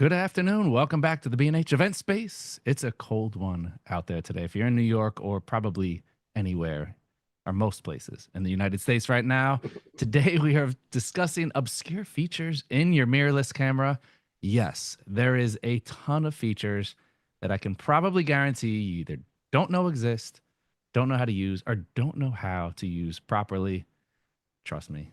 Good afternoon. Welcome back to the B&H event space. It's a cold one out there today. If you're in New York or probably anywhere or most places in the United States right now, today we are discussing obscure features in your mirrorless camera. Yes, there is a ton of features that I can probably guarantee you either don't know exist, don't know how to use, or don't know how to use properly. Trust me,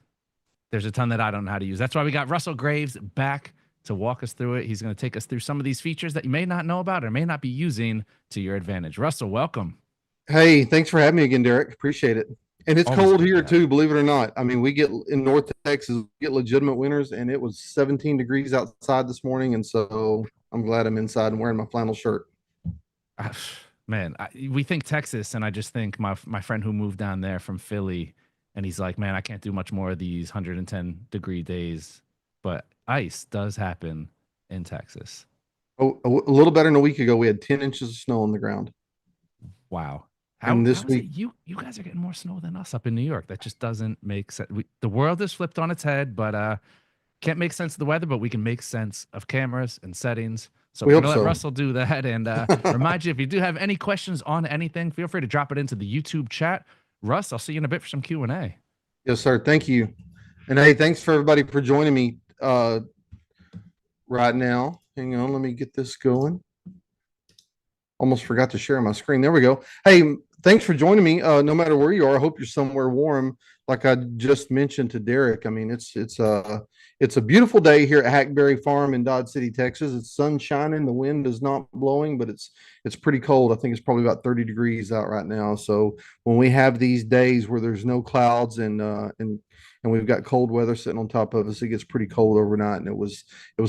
there's a ton that I don't know how to use. That's why we got Russell Graves back to walk us through it. He's going to take us through some of these features that you may not know about or may not be using to your advantage. Russell, welcome. Hey, thanks for having me again, Derek. Appreciate it. And it's Always cold great here to have too, you. believe it or not. I mean, we get in North Texas, we get legitimate winters, and it was 17 degrees outside this morning. And so I'm glad I'm inside and wearing my flannel shirt. Ah, Man, we think Texas, and I just think my friend who moved down there from Philly, and he's like, man, I can't do much more of these 110-degree days. But ice does happen in Texas. Oh, a little better than a week ago, we had 10 inches of snow on the ground. Wow. How And how this is it week, you guys are getting more snow than us up in New York? That just doesn't make sense. The world is flipped on its head, but can't make sense of the weather, but we can make sense of cameras and settings. So we we're hope gonna let so. Russell do that and remind you if you do have any questions on anything, feel free to drop it into the YouTube chat. Russ, I'll see you in a bit for some Q&A. Yes, sir. Thank you. And hey, thanks for everybody for joining me right now. Hang on, let me get this going. Almost forgot to share my screen. There we go. Hey, thanks for joining me. No matter where you are, I hope you're somewhere warm. Like I just mentioned to Derek, I mean it's a beautiful day here at Hackberry Farm in Dodge City, Texas. It's sun shining, the wind is not blowing, but it's pretty cold. I think it's probably about 30 degrees out right now. So when we have these days where there's no clouds and we've got cold weather sitting on top of us, it gets pretty cold overnight. And it was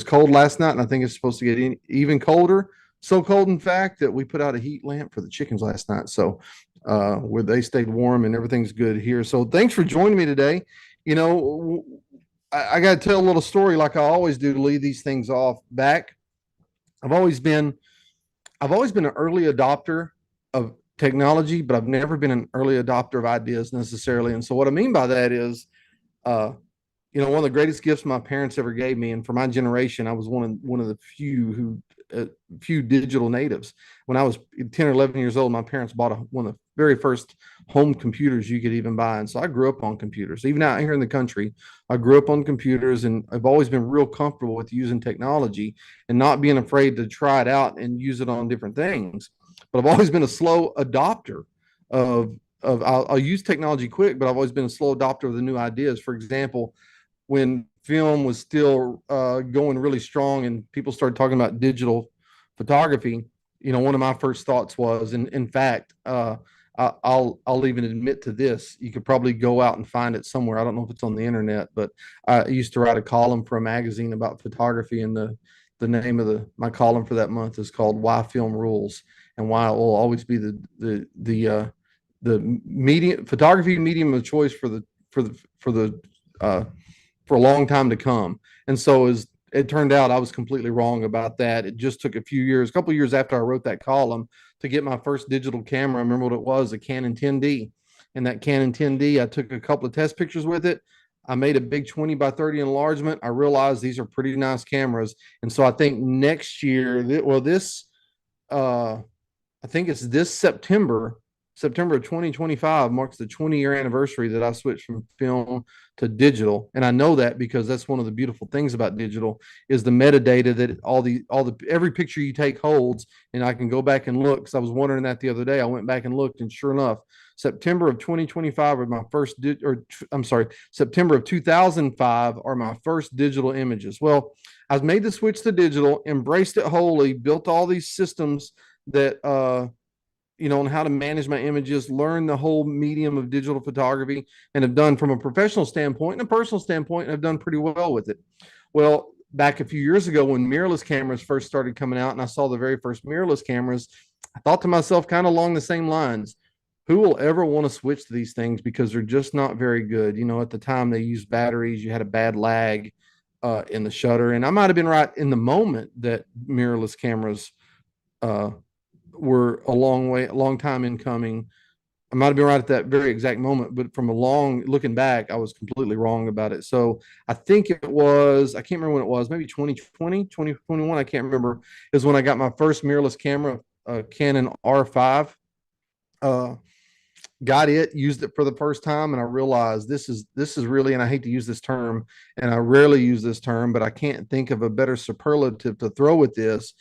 cold last night, and I think it's supposed to get even colder, so cold in fact that we put out a heat lamp for the chickens last night, so where they stayed warm and everything's good here. So thanks for joining me today. You know, I got to tell a little story like I always do to lead these things off. Back, i've always been I've always been an early adopter of technology, but I've never been an early adopter of ideas necessarily. And so what I mean by that is uh one of the greatest gifts my parents ever gave me, and for my generation, I was one of the few digital natives. When I was 10 or 11 years old, my parents bought one of the very first home computers you could even buy. And so I grew up on computers. Even out here in the country, I grew up on computers, and I've always been real comfortable with using technology and not being afraid to try it out and use it on different things. But I've always been a slow adopter of I'll use technology quick, but I've always been a slow adopter of the new ideas. For example, when film was still going really strong and people started talking about digital photography, one of my first thoughts was, and in fact, I'll even admit to this. You could probably go out and find it somewhere. I don't know if it's on the internet, but I used to write a column for a magazine about photography, and the name of my column for that month is called "Why Film Rules," and why it will always be the medium photography medium of choice uh, for a long time to come. And so as it turned out, I was completely wrong about that. It just took a couple of years after I wrote that column to get my first digital camera. I remember what it was, a Canon 10D. And that Canon 10D, I took a couple of test pictures with it. I made a big 20 by 30 enlargement. I realized these are pretty nice cameras. And so I think next year, uh, I think it's this September of 2025 marks the 20-year anniversary that I switched from film to digital. And I know that because that's one of the beautiful things about digital is the metadata that every picture you take holds. And I can go back and look, because I was wondering that the other day. I went back and looked, and sure enough, September of 2025 are my first I'm sorry, September of 2005 are my first digital images. Well, I've made the switch to digital, embraced it wholly, built all these systems that on how to manage my images, learn the whole medium of digital photography, and have done, from a professional standpoint and a personal standpoint, have done pretty well with it. Well, back a few years ago when mirrorless cameras first started coming out, and I saw the very first mirrorless cameras, I thought to myself, kind of along the same lines, who will ever want to switch to these things, because they're just not very good. At the time they used batteries, you had a bad lag in the shutter. And I might have been right in the moment that mirrorless cameras uh, were a long time in coming. I might have been right at that very exact moment, but from a long looking back, I was completely wrong about it. So I think it was, I can't remember when it was, maybe 2020, 2021. I can't remember, is when I got my first mirrorless camera, Canon R5. Uh, got it, used it for the first time, and I realized this is really, and I hate to use this term, and I rarely use this term, but I can't think of a better superlative to throw at this.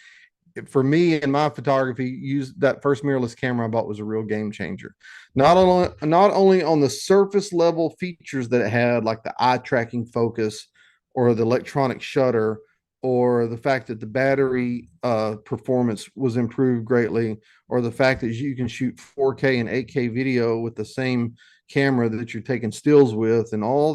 For me in my photography, use that first mirrorless camera I bought was a real game changer. Not only on the surface level features that it had, like the eye tracking focus or the electronic shutter, or the fact that the battery performance was improved greatly, or the fact that you can shoot 4K and 8K video with the same camera that you're taking stills with, and uh, all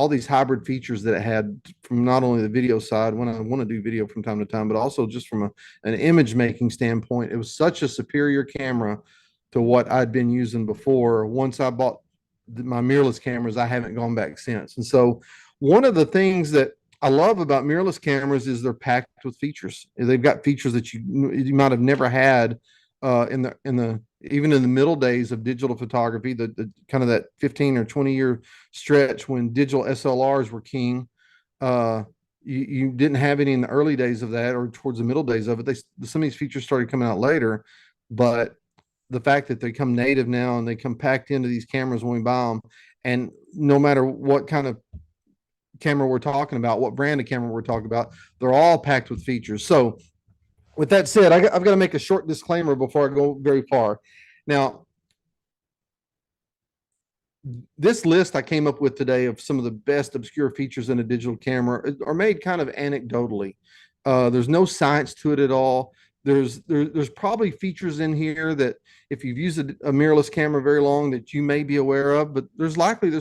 these hybrid features that it had from not only the video side when I want to do video from time to time, but also just from an image making standpoint. It was such a superior camera to what I'd been using before. Once I bought my mirrorless cameras, I haven't gone back since. And so one of the things that I love about mirrorless cameras is they're packed with features. They've got features that you might have never had in the even in the middle days of digital photography, the kind of that 15 or 20-year stretch when digital SLRs were king. You didn't have any in the early days of that, or towards the middle days of it. Some of these features started coming out later, but the fact that they come native now and they come packed into these cameras when we buy them, and no matter what kind of camera we're talking about, what brand of camera we're talking about, they're all packed with features. So with that said, I've got to make a short disclaimer before I go very far. Now, this list I came up with today of some of the best obscure features in a digital camera are made kind of anecdotally. There's no science to it at all. There's probably features in here that if you've used a mirrorless camera very long that you may be aware of, but there's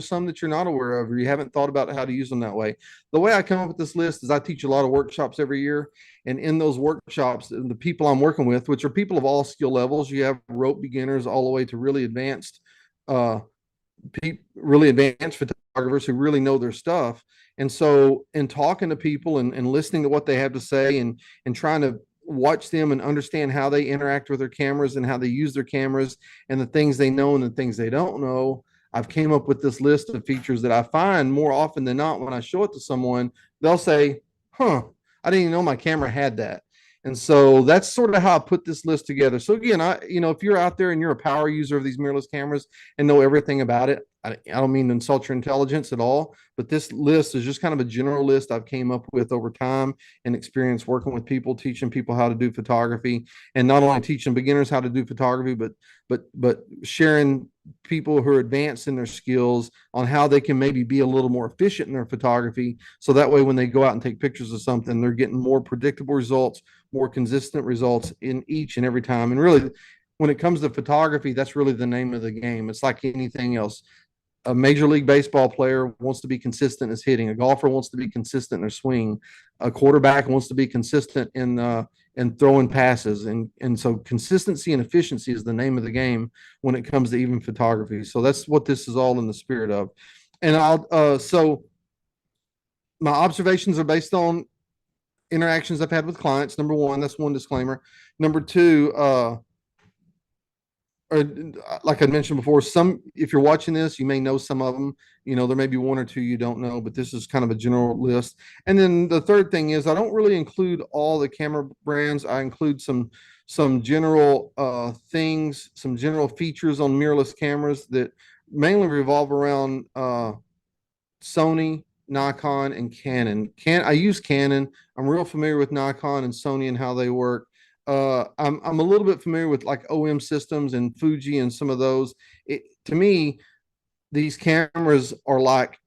some that you're not aware of or you haven't thought about how to use them that way. The way I come up with this list is I teach a lot of workshops every year, and in those workshops, the people I'm working with, which are people of all skill levels, you have rope beginners all the way to uh, really advanced photographers who really know their stuff. And so in talking to people and listening to what they have to say and trying to watch them and understand how they interact with their cameras and how they use their cameras and the things they know and the things they don't know, I've came up with this list of features that I find more often than not when I show it to someone, they'll say, huh, I didn't even know my camera had that. And so that's sort of how I put this list together. So again, if you're out there and you're a power user of these mirrorless cameras and know everything about it, I don't mean to insult your intelligence at all, but this list is just kind of a general list I've came up with over time and experience working with people, teaching people how to do photography, and not only teaching beginners how to do photography, but sharing people who are advanced in their skills on how they can maybe be a little more efficient in their photography. So that way, when they go out and take pictures of something, they're getting more predictable results, more consistent results in each and every time. And really, when it comes to photography, that's really the name of the game. It's like anything else. A major league baseball player wants to be consistent in his hitting. A golfer wants to be consistent in their swing. A quarterback wants to be consistent in throwing passes. And so consistency and efficiency is the name of the game when it comes to even photography. So that's what this is all in the spirit of. And so my observations are based on interactions I've had with clients. Number one, that's one disclaimer. Number two, or like I mentioned before, if you're watching this, you may know some of them. There may be one or two you don't know, but this is kind of a general list. And then the third thing is I don't really include all the camera brands. I include some general things, some general features on mirrorless cameras that mainly revolve around Sony, Nikon, and Canon. I use Canon. I'm real familiar with Nikon and Sony and how they work. I'm a little bit familiar with like OM systems and Fuji and some of those. To me, these cameras are like,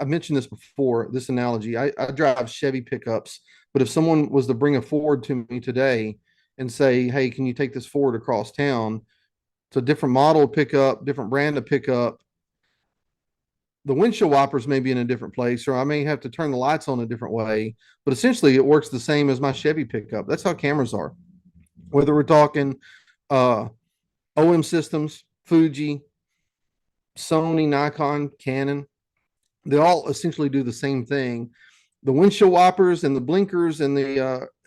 I mentioned this before, this analogy. I drive Chevy pickups, but if someone was to bring a Ford to me today and say, hey, can you take this Ford across town? It's a different model pickup, different brand of pickup. The windshield wipers may be in a different place, or I may have to turn the lights on a different way, but essentially it works the same as my Chevy pickup. That's how cameras are. Whether we're talking OM systems, Fuji, Sony, Nikon, Canon, they all essentially do the same thing. the windshield wipers and the blinkers and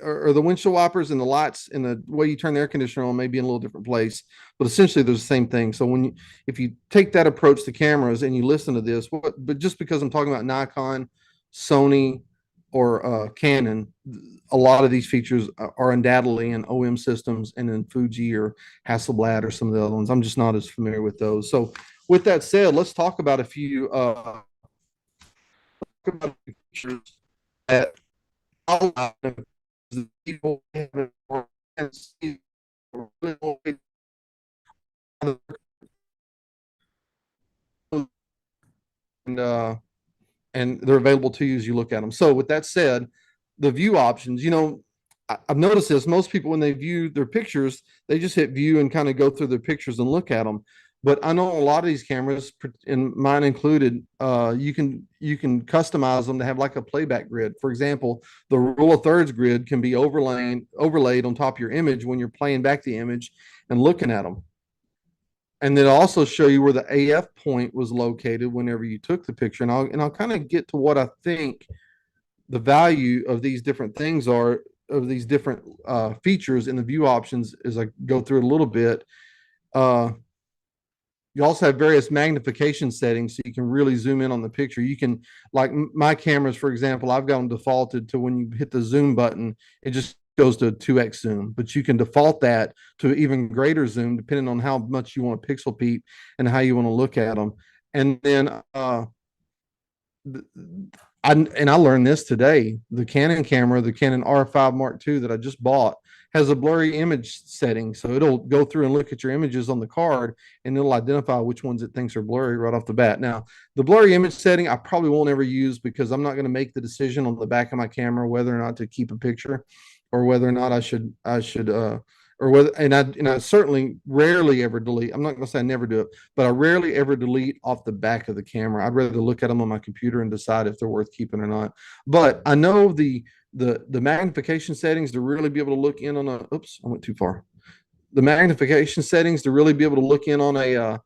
or the windshield wipers and the lights and the way you turn the air conditioner on may be in a little different place, but essentially there's the same thing. So if you take that approach to cameras and you listen to this, but just because I'm talking about Nikon, Sony, or Canon, a lot of these features are undoubtedly in OM systems and in Fuji or Hasselblad or some of the other ones. I'm just not as familiar with those. So with that said, let's talk about a few features that people and and they're available to you as you look at them. So with that said, the view options, I've noticed this. Most people, when they view their pictures, they just hit view and kind of go through their pictures and look at them. But I know a lot of these cameras, and mine included, you can customize them to have like a playback grid. For example, the rule of thirds grid can be overlaid on top of your image when you're playing back the image and looking at them. And then also show you where the AF point was located whenever you took the picture. And I'll kind of get to what I think the value of these different things are, of these different features in the view options as I go through it a little bit. You also have various magnification settings, so you can really zoom in on the picture. You can, like my cameras, for example, I've got them defaulted to when you hit the zoom button, it just goes to a 2x zoom, but you can default that to even greater zoom depending on how much you want to pixel peep and how you want to look at them. And then I learned this today. The Canon camera, the Canon R5 Mark II that I just bought, has a blurry image setting. So it'll go through and look at your images on the card and it'll identify which ones it thinks are blurry right off the bat. Now, the blurry image setting I probably won't ever use because I'm not going to make the decision on the back of my camera whether or not to keep a picture or whether or not I should or whether, and I certainly rarely ever delete. I'm not going to say I never do it, but I rarely ever delete off the back of the camera. I'd rather look at them on my computer and decide if they're worth keeping or not. But I know the magnification settings to really be able to look in on a, oops, I went too far. The magnification settings to really be able to look in on a,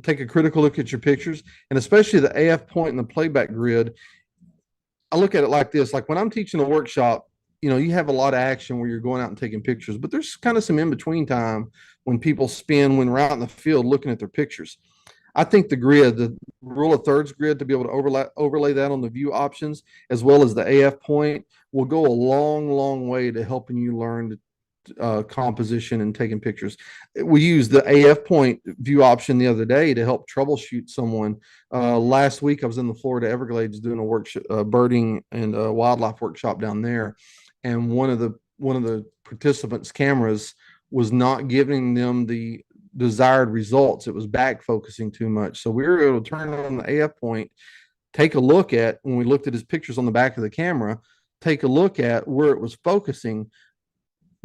take a critical look at your pictures, and especially the AF point and the playback grid. I look at it like this, like when I'm teaching a workshop, you have a lot of action where you're going out and taking pictures, but there's kind of some in-between time when people spend when we're out in the field looking at their pictures. I think the grid, the rule of thirds grid, to be able to overlay that on the view options, as well as the AF point, will go a long, long way to helping you learn composition and taking pictures. We used the AF point view option the other day to help troubleshoot someone. Last week, I was in the Florida Everglades doing a workshop, birding and wildlife workshop down there, and one of the participants' cameras was not giving them the desired results. It was back focusing too much. So we were able to turn on the AF point, take a look at, when we looked at his pictures on the back of the camera, take a look at where it was focusing,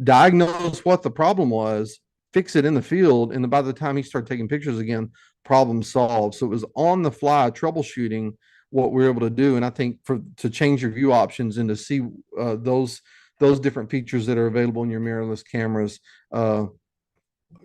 diagnose what the problem was, fix it in the field, and by the time he started taking pictures again, problem solved. So it was on the fly troubleshooting what we were able to do. And I think to change your view options and to see those different features that are available in your mirrorless cameras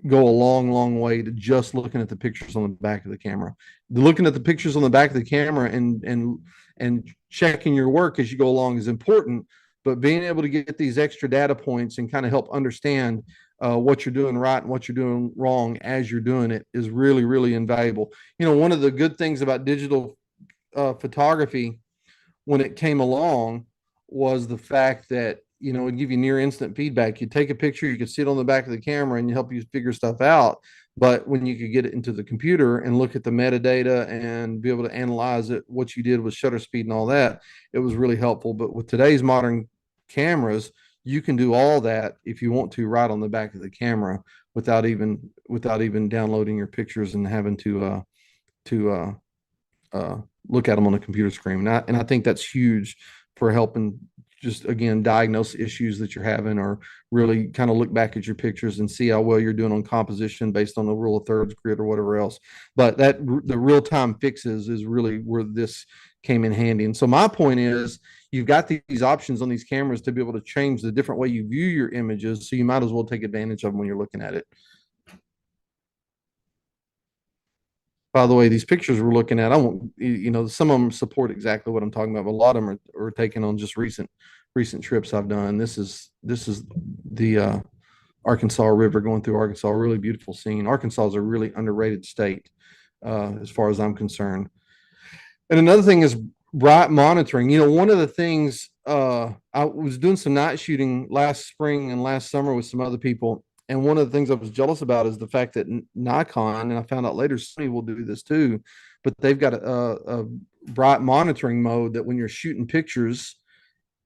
go a long, long way to just looking at the pictures on the back of the camera. Looking at the pictures on the back of the camera and checking your work as you go along is important, but being able to get these extra data points and kind of help understand what you're doing right and what you're doing wrong as you're doing it is really, really invaluable. One of the good things about digital photography when it came along was the fact that it'd give you near instant feedback. You take a picture, you could see it on the back of the camera and you help you figure stuff out. But when you could get it into the computer and look at the metadata and be able to analyze it, what you did with shutter speed and all that, it was really helpful. But with today's modern cameras, you can do all that if you want to right on the back of the camera without even downloading your pictures and having to look at them on a computer screen. And I think that's huge for helping just, again, diagnose issues that you're having, or really kind of look back at your pictures and see how well you're doing on composition based on the rule of thirds grid or whatever else. But the real-time fixes is really where this came in handy. And so my point is, you've got these options on these cameras to be able to change the different way you view your images. So you might as well take advantage of them when you're looking at it. By the way, these pictures we're looking at, I won't, some of them support exactly what I'm talking about, but a lot of them are taken on just recent trips I've done. This is the Arkansas River going through Arkansas, a really beautiful scene. Arkansas is a really underrated state, as far as I'm concerned. And another thing is bright monitoring. One of the things, I was doing some night shooting last spring and last summer with some other people. And one of the things I was jealous about is the fact that Nikon, and I found out later Sony will do this too, but they've got a bright monitoring mode that when you're shooting pictures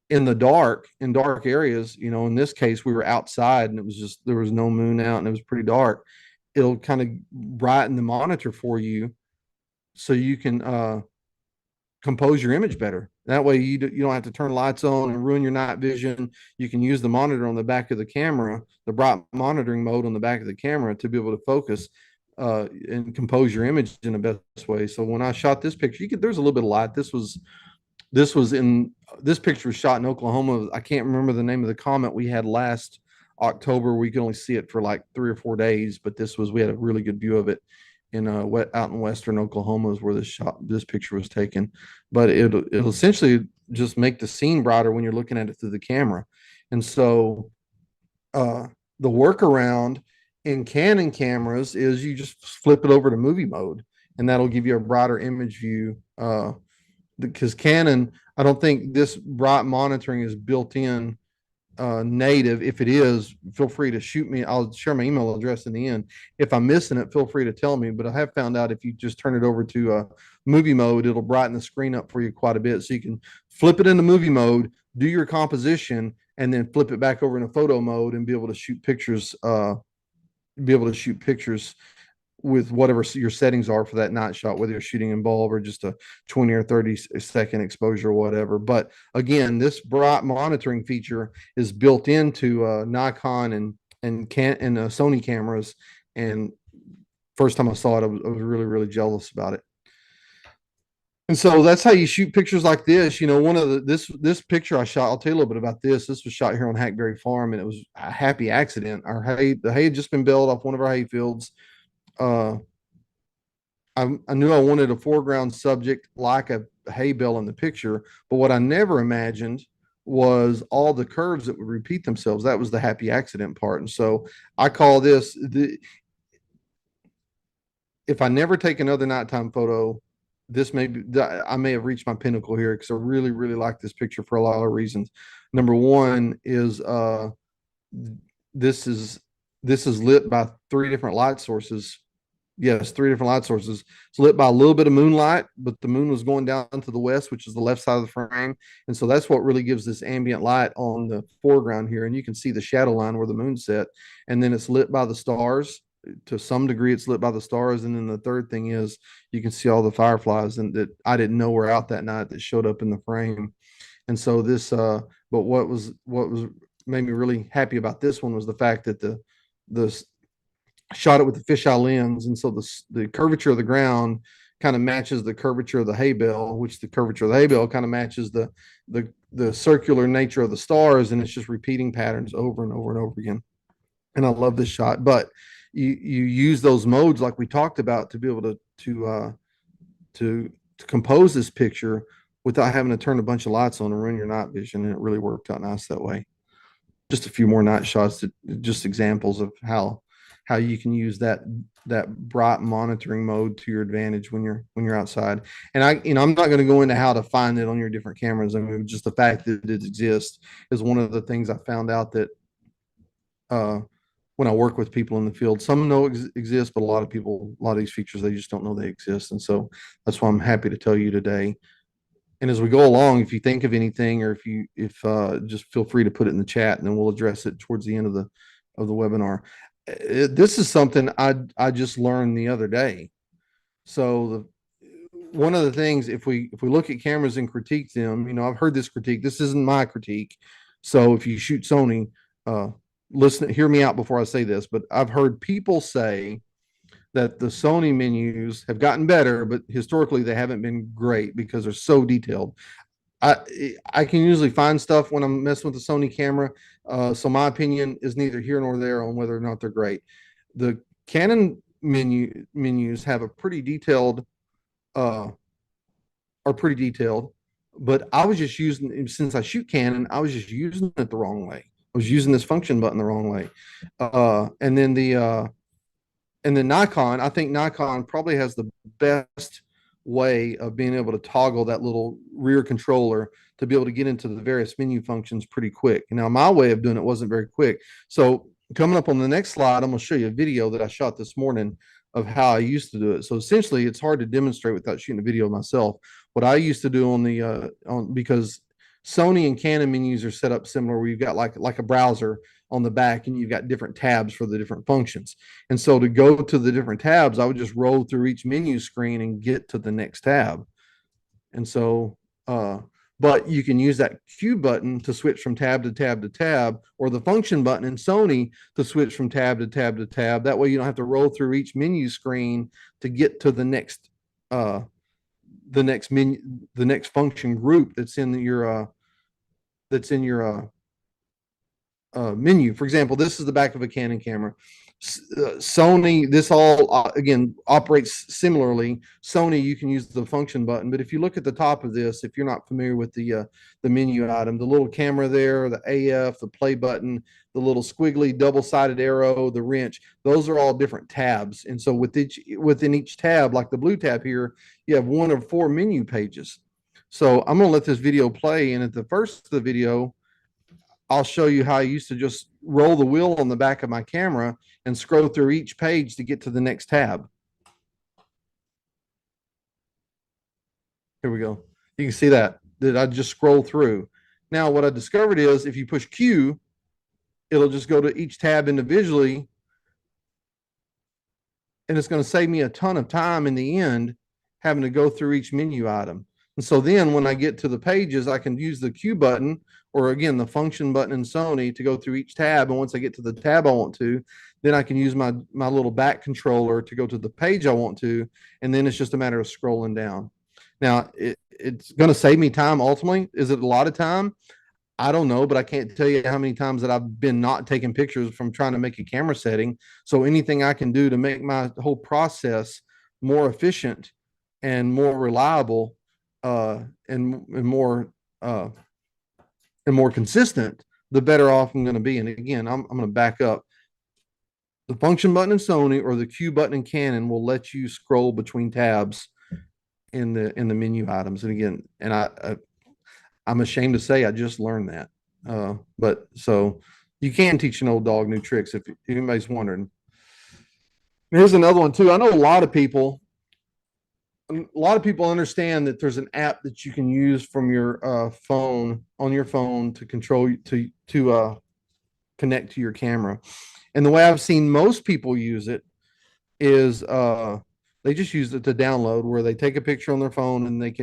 in the dark, in dark areas, in this case, we were outside and there was no moon out and it was pretty dark. It'll kind of brighten the monitor for you so you can, compose your image better. That way you don't have to turn lights on and ruin your night vision. You can use the monitor on the back of the camera, the bright monitoring mode on the back of the camera, to be able to focus and compose your image in the best way. So when I shot this picture, there's a little bit of light. This picture was shot in Oklahoma. I can't remember the name of the comment we had last October. We could only see it for like 3 or 4 days, but we had a really good view of it out in western Oklahoma is where this picture was taken. But it'll essentially just make the scene brighter when you're looking at it through the camera. And so the workaround in Canon cameras is you just flip it over to movie mode, and that'll give you a brighter image view. Because Canon, I don't think this bright monitoring is built in native. If it is, feel free to shoot me. I'll share my email address in the end. If I'm missing it, feel free to tell me. But I have found out if you just turn it over to movie mode, it'll brighten the screen up for you quite a bit. So you can flip it into movie mode, do your composition, and then flip it back over into photo mode and be able to shoot pictures. With whatever your settings are for that night shot, whether you're shooting in bulb or just a 20 or 30-second exposure or whatever. But again, this bright monitoring feature is built into Nikon and Sony cameras. And first time I saw it, I was really, really jealous about it. And so that's how you shoot pictures like this. One of this picture I shot, I'll tell you a little bit about this. This was shot here on Hackberry Farm, and it was a happy accident. The hay had just been baled off one of our hay fields. I knew I wanted a foreground subject like a hay bale in the picture, but what I never imagined was all the curves that would repeat themselves. That was the happy accident part. And so I call this if I never take another nighttime photo, I may have reached my pinnacle here, because I really, really like this picture for a lot of reasons. Number one is this is lit by 3 different light sources. Yes, 3 different light sources. It's lit by a little bit of moonlight, but the moon was going down to the west, which is the left side of the frame. And so that's what really gives this ambient light on the foreground here. And you can see the shadow line where the moon's set. And then it's lit by the stars. To some degree, it's lit by the stars. And then the third thing is you can see all the fireflies and that I didn't know were out that night that showed up in the frame. And so but what made me really happy about this one was the fact that the shot it with the fisheye lens, and so the curvature of the ground kind of matches the curvature of the hay bale, which the curvature of the hay bale kind of matches the circular nature of the stars, and it's just repeating patterns over and over and over again. And I love this shot. But you use those modes like we talked about to be able to compose this picture without having to turn a bunch of lights on and ruin your night vision, and it really worked out nice that way. Just a few more night shots, just examples of how you can use that bright monitoring mode to your advantage when you're outside. And I'm not going to go into how to find it on your different cameras. I mean, just the fact that it exists is one of the things I found out that when I work with people in the field, some know exist, but a lot of these features, they just don't know they exist. And so that's why I'm happy to tell you today. And as we go along, if you think of anything, or if just feel free to put it in the chat, and then we'll address it towards the end of the webinar. This is something I just learned the other day. So one of the things, if we look at cameras and critique them, I've heard this critique. This isn't my critique. So if you shoot Sony, hear me out before I say this. But I've heard people say that the Sony menus have gotten better, but historically they haven't been great because they're so detailed. I can usually find stuff when I'm messing with the Sony camera. So my opinion is neither here nor there on whether or not they're great. The Canon menus have a pretty detailed uh are pretty detailed, but I was just using, since I shoot Canon, I was just using it the wrong way. I was using this function button the wrong way. And then Nikon, I think Nikon probably has the best way of being able to toggle that little rear controller to be able to get into the various menu functions pretty quick. Now, my way of doing it wasn't very quick. So coming up on the next slide, I'm going to show you a video that I shot this morning of how I used to do it. So essentially, it's hard to demonstrate without shooting a video myself. What I used to do because Sony and Canon menus are set up similar, where you've got like a browser on the back and you've got different tabs for the different functions. And so to go to the different tabs, I would just roll through each menu screen and get to the next tab. And so, but you can use that Q button to switch from tab to tab to tab, or the function button in Sony to switch from tab to tab to tab. That way you don't have to roll through each menu screen to get to the next menu, the next function group that's in your menu. For example, this is the back of a Canon camera. Sony, this all again operates similarly. Sony, you can use the function button, but if you look at the top of this, if you're not familiar with the menu item, the little camera there, the AF, the play button, the little squiggly double-sided arrow, the wrench, those are all different tabs. And so within each tab, like the blue tab here, you have one of 4 menu pages. So I'm going to let this video play, and at the first of the video, I'll show you how I used to just roll the wheel on the back of my camera and scroll through each page to get to the next tab. Here we go. You can see that I just scroll through. Now, what I discovered is if you push Q, it'll just go to each tab individually, and it's going to save me a ton of time in the end having to go through each menu item. And so then when I get to the pages, I can use the Q button, or again, the function button in Sony, to go through each tab. And once I get to the tab I want to, then I can use my little back controller to go to the page I want to. And then it's just a matter of scrolling down. Now, it's going to save me time ultimately. Is it a lot of time? I don't know, but I can't tell you how many times that I've been not taking pictures from trying to make a camera setting. So anything I can do to make my whole process more efficient and more reliable, and more consistent, the better off I'm going to be. And again, I'm going to back up. The function button in Sony or the Q button in Canon will let you scroll between tabs in the menu items. And again, and I'm ashamed to say I just learned that. But so you can teach an old dog new tricks if anybody's wondering. Here's another one too. I know a lot of people understand that there's an app that you can use from your phone, on your phone, to control to connect to your camera. And the way I've seen most people use it is they just use it to download, where they take a picture on their phone and they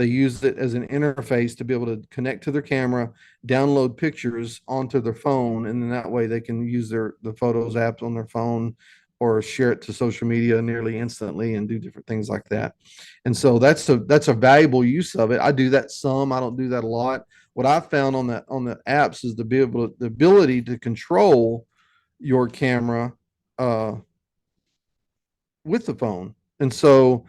use it as an interface to be able to connect to their camera, download pictures onto their phone, and then that way they can use the Photos app on their phone or share it to social media nearly instantly and do different things like that. And so that's a valuable use of it. I do that some, I don't do that a lot. What I found on the apps is the ability to control your camera with the phone. And so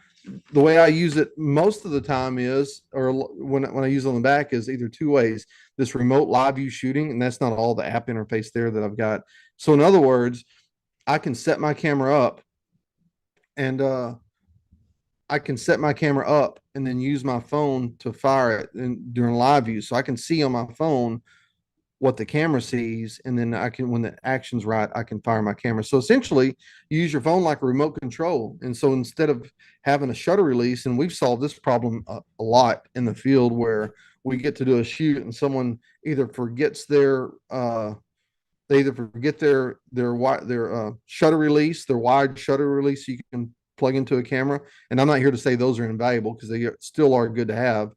the way I use it most of the time is, or when I use it on the back, is either 2 ways. This remote live view shooting, and that's not all the app interface there that I've got. So in other words, I can set my camera up and then use my phone to fire it during live view. So I can see on my phone what the camera sees, and then when the action's right, I can fire my camera. So essentially, you use your phone like a remote control. And so instead of having a shutter release, and we've solved this problem a lot in the field, where we get to do a shoot and someone either forgets their shutter release, their wide shutter release you can plug into a camera. And I'm not here to say those are invaluable, because they still are good to have.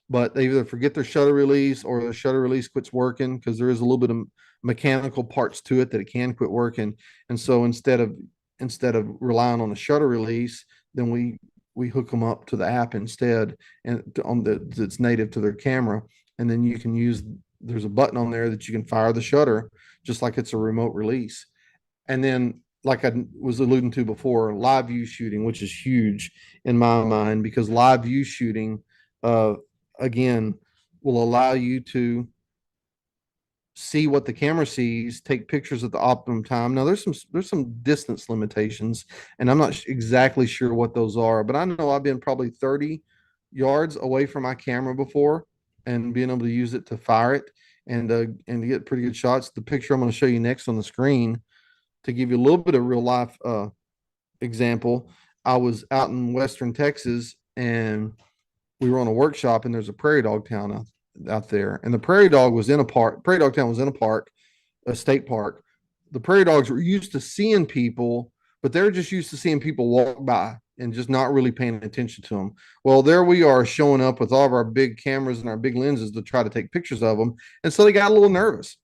But they either forget their shutter release, or the shutter release quits working, because there is a little bit of mechanical parts to it that it can quit working. And so instead of relying on the shutter release, then we hook them up to the app instead, and that's native to their camera. And then you can there's a button on there that you can fire the shutter just like it's a remote release. And then like I was alluding to before, live view shooting, which is huge in my mind because live view shooting, uh, again, will allow you to see what the camera sees, take pictures at the optimum time. Now there's some distance limitations, and I'm not exactly sure what those are, but I know I've been probably 30 yards away from my camera before and being able to use it to fire it and to get pretty good shots. The picture I'm going to show you next on the screen to give you a little bit of real life example. I was out in Western Texas and we were on a workshop and there's a prairie dog town out there. And the prairie dog was in a park. Prairie dog town was in a park, a state park. The prairie dogs were used to seeing people, but they're just used to seeing people walk by and just not really paying attention to them. Well, there we are showing up with all of our big cameras and our big lenses to try to take pictures of them. And so they got a little nervous.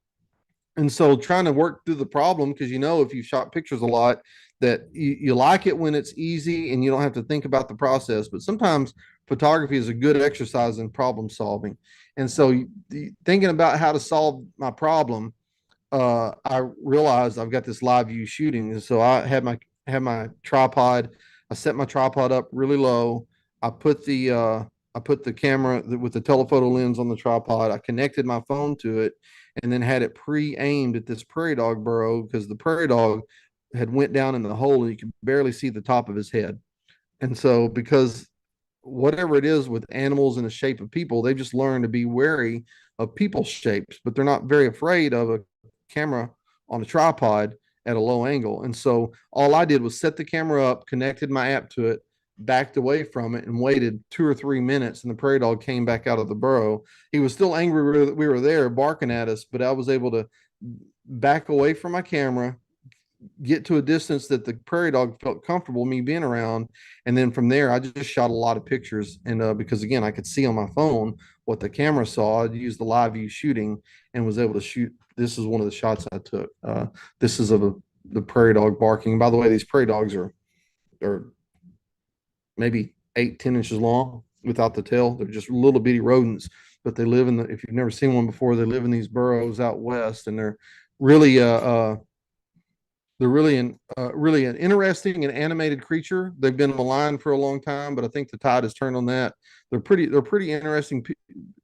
And so trying to work through the problem, because if you shot pictures a lot, that you like it when it's easy and you don't have to think about the process. But sometimes photography is a good exercise in problem solving. And so thinking about how to solve my problem, I realized I've got this live view shooting. And so I had my tripod. I set my tripod up really low. I put the camera with the telephoto lens on the tripod. I connected my phone to it and then had it pre-aimed at this prairie dog burrow because the prairie dog had went down in the hole and you could barely see the top of his head. And so because whatever it is with animals in the shape of people, they just learn to be wary of people's shapes, but they're not very afraid of a camera on a tripod at a low angle. And so all I did was set the camera up, connected my app to it, backed away from it, and waited 2 or 3 minutes. And the prairie dog came back out of the burrow. He was still angry that we were there barking at us, but I was able to back away from my camera, get to a distance that the prairie dog felt comfortable me being around. And then from there, I just shot a lot of pictures. And because again, I could see on my phone what the camera saw. I'd use the live view shooting and was able to shoot. This is one of the shots I took. This is of the prairie dog barking. By the way, these prairie dogs are maybe 8-10 inches long without the tail. They're just little bitty rodents, but they live if you've never seen one before, they live in these burrows out west, and they're really really an interesting and animated creature. They've been maligned for a long time, but I think the tide has turned on that. They're pretty interesting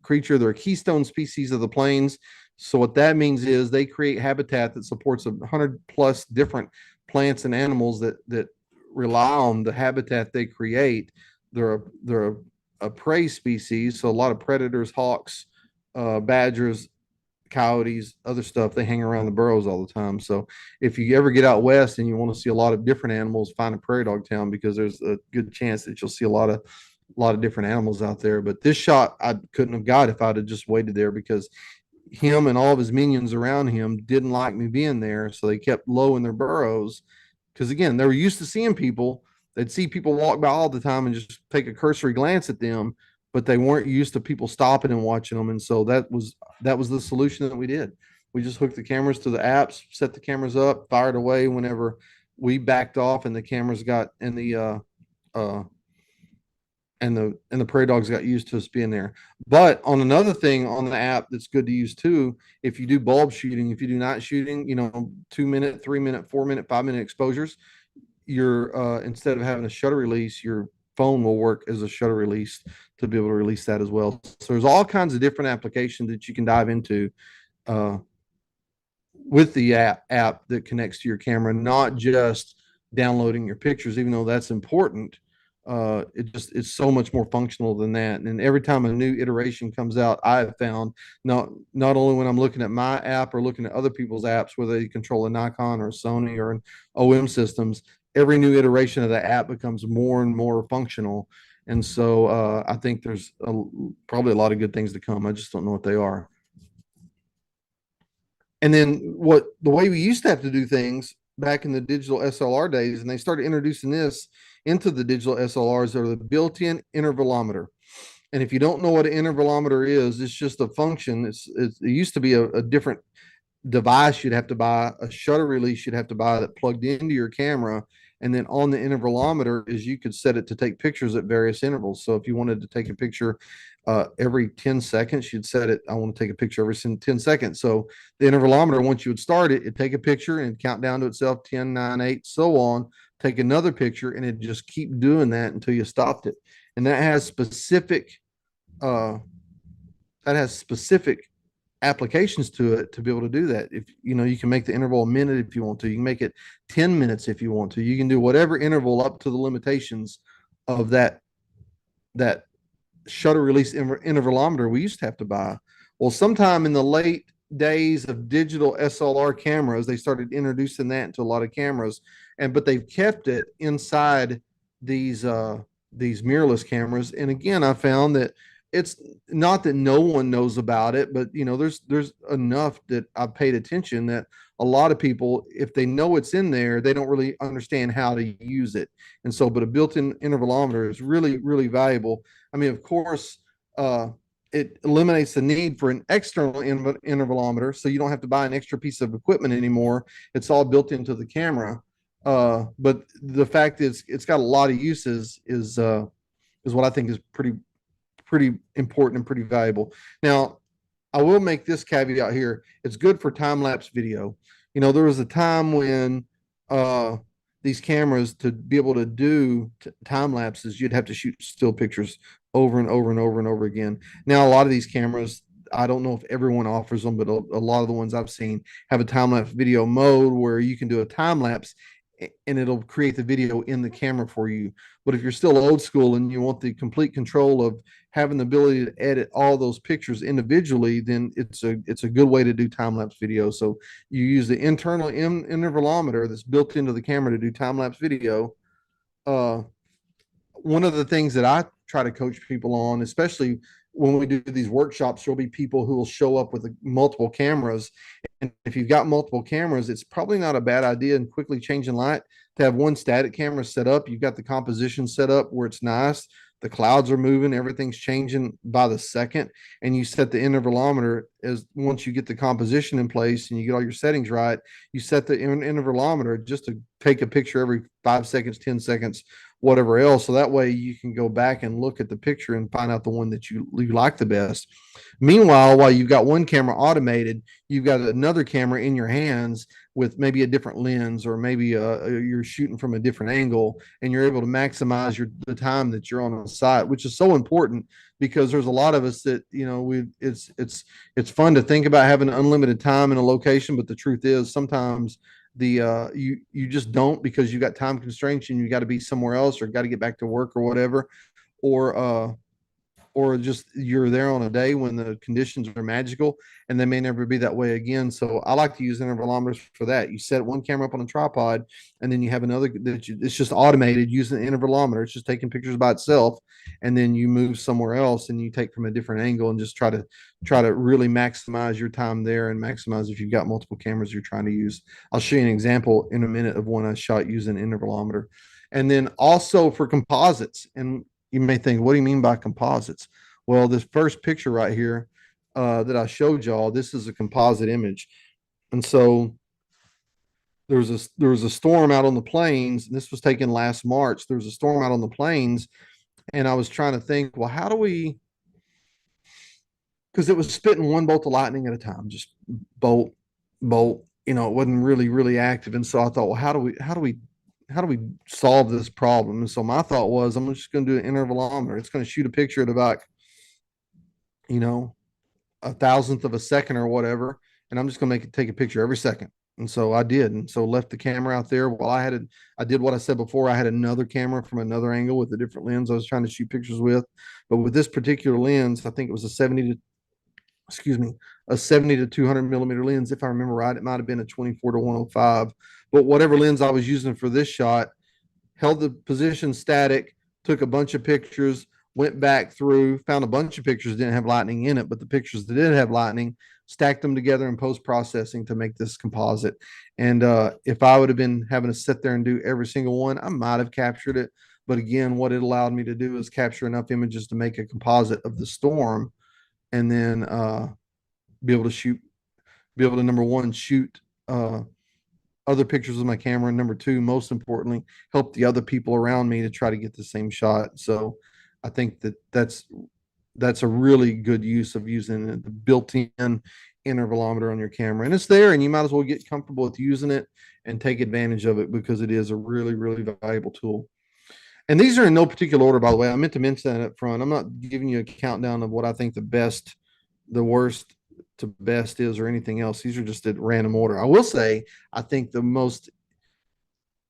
creature. They're a keystone species of the plains. So what that means is they create habitat that supports 100+ different plants and animals that rely on the habitat they create. They're a prey species, so a lot of predators, hawks, badgers, coyotes, other stuff, they hang around the burrows all the time. So if you ever get out west and you want to see a lot of different animals, find a prairie dog town because there's a good chance that you'll see a lot of different animals out there. But this shot I couldn't have got if I'd have just waited there because him and all of his minions around him didn't like me being there. So they kept low in their burrows because again, they were used to seeing people. They'd see people walk by all the time and just take a cursory glance at them, but they weren't used to people stopping and watching them. And so that was the solution that we did. We just hooked the cameras to the apps, set the cameras up, fired away whenever we backed off and the cameras got in the and the prairie dogs got used to us being there. But on another thing on the app that's good to use too, if you do bulb shooting, if you do night shooting, 2-minute, 3-minute, 4-minute, 5-minute exposures, you're instead of having a shutter release, your phone will work as a shutter release to be able to release that as well. So there's all kinds of different applications that you can dive into with the app that connects to your camera, not just downloading your pictures, even though that's important. It's so much more functional than that. And every time a new iteration comes out, I have found not only when I'm looking at my app or looking at other people's apps, whether they control a Nikon or a Sony or an OM systems, every new iteration of the app becomes more and more functional. And so I think there's probably a lot of good things to come. I just don't know what they are. And then the way we used to have to do things back in the digital SLR days, and they started introducing this into the digital SLRs, are the built-in intervalometer. And if you don't know what an intervalometer is, it's just a function. It used to be a different device you'd have to buy, a shutter release you'd have to buy that plugged into your camera, And then on the intervalometer is you could set it to take pictures at various intervals. So if you wanted to take a picture every 10 seconds, you'd set it, I want to take a picture every 10 seconds. So the intervalometer, once you would start it, it'd take a picture and count down to itself 10, 9, 8, so on, take another picture, and it just keep doing that until you stopped it. And uh, that has specific applications to it to be able to do that. If you can make the interval a minute if you want to, you can make it 10 minutes if you want to, you can do whatever interval up to the limitations of that shutter release intervalometer we used to have to buy. Well, sometime in the late days of digital SLR cameras, they started introducing that into a lot of cameras, but they've kept it inside these mirrorless cameras. And again, I found that it's not that no one knows about it, but there's enough that I've paid attention that a lot of people, if they know it's in there, they don't really understand how to use it. And so, but a built-in intervalometer is really, really valuable. I mean, of course, it eliminates the need for an external intervalometer, so you don't have to buy an extra piece of equipment anymore. It's all built into the camera. But the fact is, it's got a lot of uses is what I think is pretty important and pretty valuable. Now, I will make this caveat here. It's good for time-lapse video. There was a time when these cameras, to be able to do time lapses, you'd have to shoot still pictures over and over and over and over again. Now, a lot of these cameras, I don't know if everyone offers them, but a lot of the ones I've seen have a time lapse video mode where you can do a time lapse and it'll create the video in the camera for you. But if you're still old school and you want the complete control of having the ability to edit all those pictures individually, then it's a good way to do time-lapse video. So you use the internal intervalometer that's built into the camera to do time-lapse video. One of the things that I try to coach people on, especially when we do these workshops, there'll be people who will show up with multiple cameras. And if you've got multiple cameras, it's probably not a bad idea in quickly changing light to have one static camera set up. You've got the composition set up where it's nice. The clouds are moving, everything's changing by the second, and you set the intervalometer as once you get the composition in place and you get all your settings right, you set the intervalometer just to take a picture every 5 seconds, 10 seconds, whatever else. So that way you can go back and look at the picture and find out the one that you like the best. Meanwhile, while you've got one camera automated, you've got another camera in your hands with maybe a different lens, or maybe you're shooting from a different angle, and you're able to maximize the time that you're on the site, which is so important, because there's a lot of us that it's fun to think about having unlimited time in a location, but the truth is sometimes you just don't, because you got time constraints and you got to be somewhere else or got to get back to work or whatever, or just you're there on a day when the conditions are magical, and they may never be that way again. So I like to use intervalometers for that. You set one camera up on a tripod, and then you have another it's just automated using the intervalometer. It's just taking pictures by itself, and then you move somewhere else and you take from a different angle and just try to really maximize your time there, and maximize if you've got multiple cameras you're trying to use. I'll show you an example in a minute of one I shot using intervalometer. And then also for composites, and you may think, what do you mean by composites? Well, this first picture right here that I showed y'all, this is a composite image. And so there was a storm out on the plains, and this was taken last March. There was a storm out on the plains, and I was trying to think, well, how do we, because it was spitting one bolt of lightning at a time, just bolt, it wasn't really, really active. And so I thought, well, how do we solve this problem? And so my thought was, I'm just going to do an intervalometer. It's going to shoot a picture at about, a thousandth of a second or whatever. And I'm just going to take a picture every second. And so I did. And so left the camera out there while I did what I said before. I had another camera from another angle with a different lens I was trying to shoot pictures with. But with this particular lens, I think it was a 70 to 200 millimeter lens. If I remember right, it might've been a 24 to 105, but whatever lens I was using for this shot, held the position static, took a bunch of pictures, went back through, found a bunch of pictures that didn't have lightning in it, but the pictures that did have lightning, stacked them together in post-processing to make this composite. And if I would have been having to sit there and do every single one, I might have captured it. But again, what it allowed me to do is capture enough images to make a composite of the storm, and then be able to number one, shoot other pictures with my camera. And number two, most importantly, help the other people around me to try to get the same shot. So I think that's a really good use of using the built-in intervalometer on your camera. And it's there, and you might as well get comfortable with using it and take advantage of it because it is a really, really valuable tool. And these are in no particular order, by the way. I meant to mention that up front. I'm not giving you a countdown of what I think the best, the worst to best is or anything else. These are just at random order. I will say, I think the most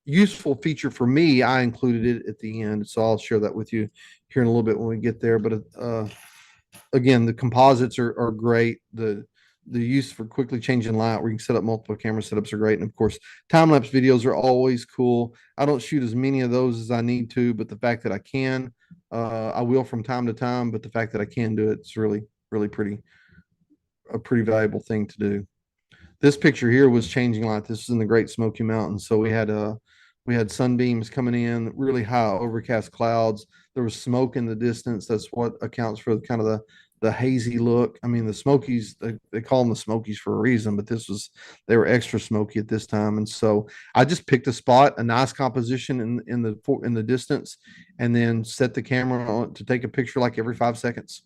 useful feature for me, I included it at the end. So I'll share that with you here in a little bit when we get there. But again, the composites are great. The use for quickly changing light where you can set up multiple camera setups are great. And of course, time-lapse videos are always cool. I don't shoot as many of those as I need to, but the fact that I can, I will from time to time, but the fact that I can do it, it's really, really a pretty valuable thing to do. This picture here was changing light. This is in the Great Smoky Mountains. So we had sunbeams coming in, really high overcast clouds. There was smoke in the distance. That's what accounts for kind of the hazy look. I mean, the Smokies, they call them the Smokies for a reason, but they were extra smoky at this time. And so I just picked a spot, a nice composition in the distance, and then set the camera on to take a picture like every 5 seconds.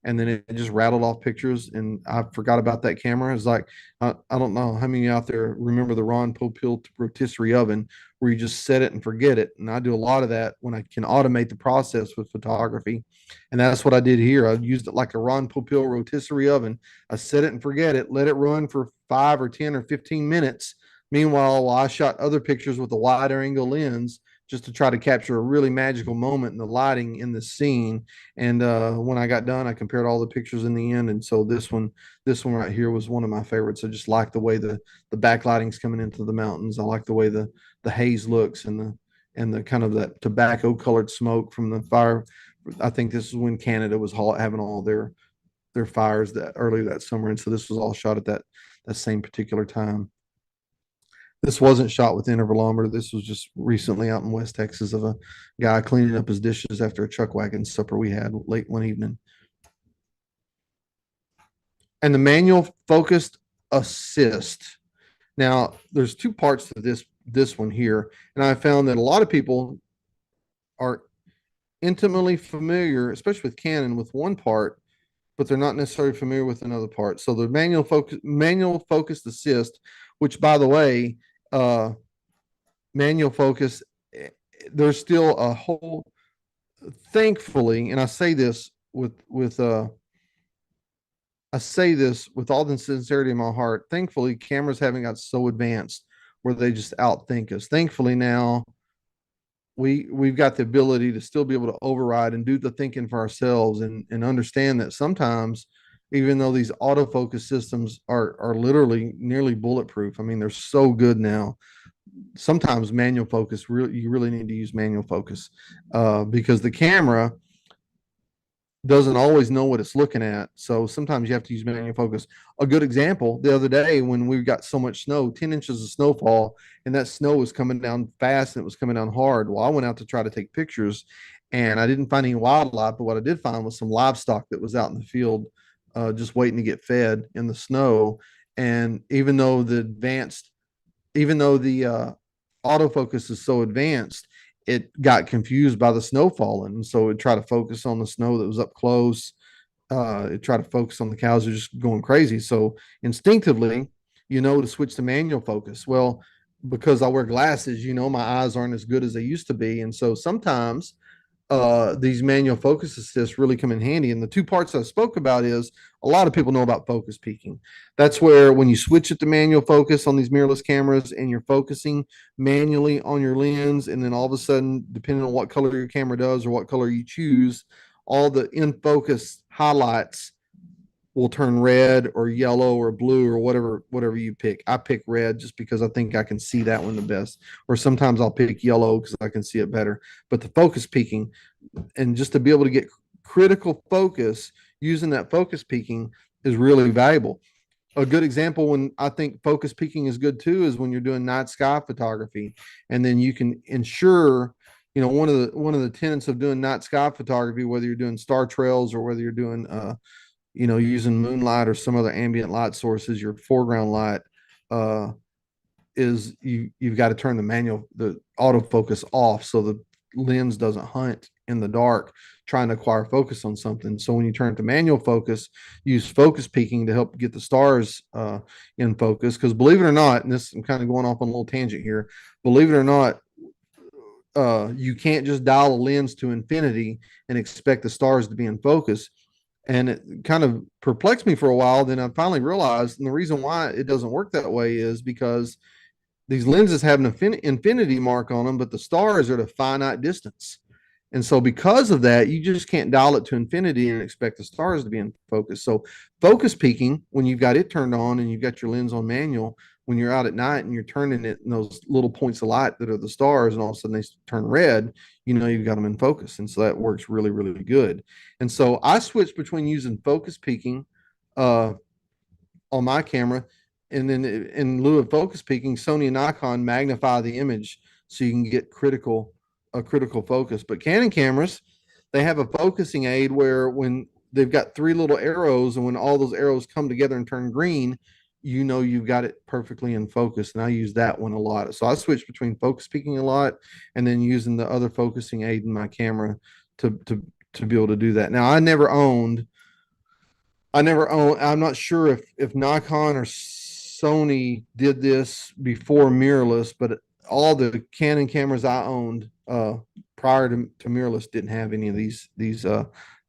And then it just rattled off pictures, and I forgot about that camera. It's like, I don't know how many out there remember the Ron Popeil rotisserie oven where you just set it and forget it. And I do a lot of that when I can automate the process with photography. And that's what I did here. I used it like a Ron Popeil rotisserie oven. I set it and forget it, let it run for 5 or 10 or 15 minutes. Meanwhile, while I shot other pictures with a wider angle lens just to try to capture a really magical moment in the lighting in the scene. And when I got done, I compared all the pictures in the end. And so this one right here was one of my favorites. I just like the way the backlighting's coming into the mountains. I like the way the haze looks and the kind of that tobacco colored smoke from the fire. I think this is when Canada was having all their fires that early that summer. And so this was all shot at that same particular time. This wasn't shot with intervalometer. This was just recently out in West Texas of a guy cleaning up his dishes after a chuck wagon supper we had late one evening. And the manual focused assist. Now, there's two parts to this one here, and I found that a lot of people are intimately familiar, especially with Canon, with one part, but they're not necessarily familiar with another part. So the manual focused assist, which by the way, manual focus, there's still a whole, thankfully, and I say this with all the sincerity in my heart. Thankfully, cameras haven't got so advanced where they just outthink us. Thankfully, now we've got the ability to still be able to override and do the thinking for ourselves and understand that sometimes, even though these autofocus systems are literally nearly bulletproof, I mean, they're so good now. Sometimes manual focus, you really need to use manual focus because the camera doesn't always know what it's looking at. So sometimes you have to use manual focus. A good example, the other day when we got so much snow, 10 inches of snowfall, and that snow was coming down fast and it was coming down hard. Well, I went out to try to take pictures and I didn't find any wildlife, but what I did find was some livestock that was out in the field just waiting to get fed in the snow. And even though the autofocus is so advanced, it got confused by the snow falling. And so it tried to focus on the snow that was up close. It tried to focus on the cows that are just going crazy. So instinctively, to switch to manual focus. Well, because I wear glasses, my eyes aren't as good as they used to be. And so sometimes these manual focus assists really come in handy. And the two parts I spoke about is a lot of people know about focus peaking. That's where when you switch it to manual focus on these mirrorless cameras and you're focusing manually on your lens, and then all of a sudden, depending on what color your camera does or what color you choose, all the in focus highlights will turn red or yellow or blue or whatever you pick. I pick red just because I think I can see that one the best. Or sometimes I'll pick yellow because I can see it better. But the focus peaking, and just to be able to get critical focus using that focus peaking is really valuable. A good example when I think focus peaking is good too is when you're doing night sky photography, and then you can ensure, one of the tenets of doing night sky photography, whether you're doing star trails or whether you're doing using moonlight or some other ambient light sources, your foreground light, is you've got to turn the autofocus off so the lens doesn't hunt in the dark trying to acquire focus on something. So when you turn to manual focus, use focus peaking to help get the stars in focus. Because believe it or not, and this I'm kind of going off on a little tangent here, believe it or not, you can't just dial a lens to infinity and expect the stars to be in focus. And it kind of perplexed me for a while. Then I finally realized, and the reason why it doesn't work that way is because these lenses have an infinity mark on them, but the stars are at a finite distance. And so because of that, you just can't dial it to infinity and expect the stars to be in focus. So focus peaking, when you've got it turned on and you've got your lens on manual, when you're out at night and you're turning it in those little points of light that are the stars, and all of a sudden they turn red, you know you've got them in focus. And so that works really, really good. And so I switched between using focus peaking uh, on my camera, and then in lieu of focus peaking, Sony and Nikon magnify the image so you can get a critical focus. But Canon cameras, they have a focusing aid where when they've got three little arrows, and when all those arrows come together and turn green, you know you've got it perfectly in focus. And I use that one a lot. So I switch between focus peaking a lot and then using the other focusing aid in my camera to be able to do that. Now I'm not sure if Nikon or Sony did this before mirrorless, but all the Canon cameras I owned prior to mirrorless didn't have any of these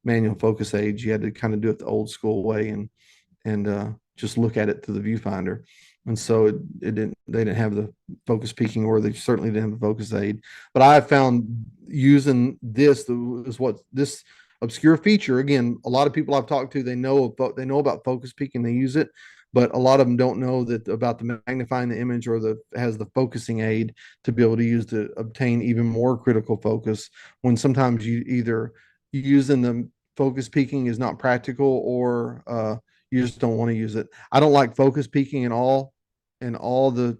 manual focus aids. You had to kind of do it the old school way and just look at it through the viewfinder. And so they didn't have the focus peaking, or they certainly didn't have the focus aid. But I have found using this is what this obscure feature. Again, a lot of people I've talked to, they know about focus peaking, they use it, but a lot of them don't know that about the magnifying the image, or has the focusing aid to be able to use to obtain even more critical focus, when sometimes you either using the focus peaking is not practical, or you just don't want to use it. I don't like focus peaking in all the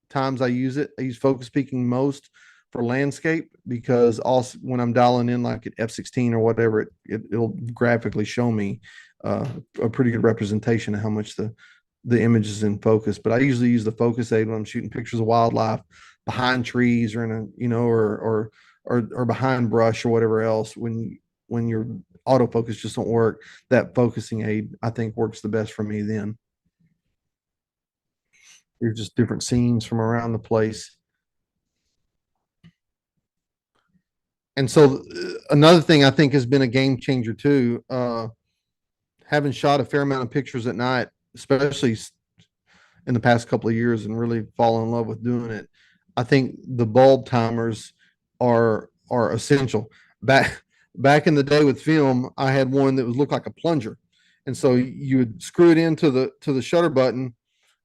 times I use it. I use focus peaking most for landscape, because also when I'm dialing in like at f16 or whatever, it'll graphically show me a pretty good representation of how much the image is in focus. But I usually use the focus aid when I'm shooting pictures of wildlife behind trees, or in a or behind brush or whatever else. When your autofocus just don't work, that focusing aid I think works the best for me. Then there's just different scenes from around the place. And so another thing I think has been a game changer too, having shot a fair amount of pictures at night, especially in the past couple of years, and really fall in love with doing it. I think the bulb timers are essential. Back in the day with film, I had one that looked like a plunger. And so you would screw it into the shutter button,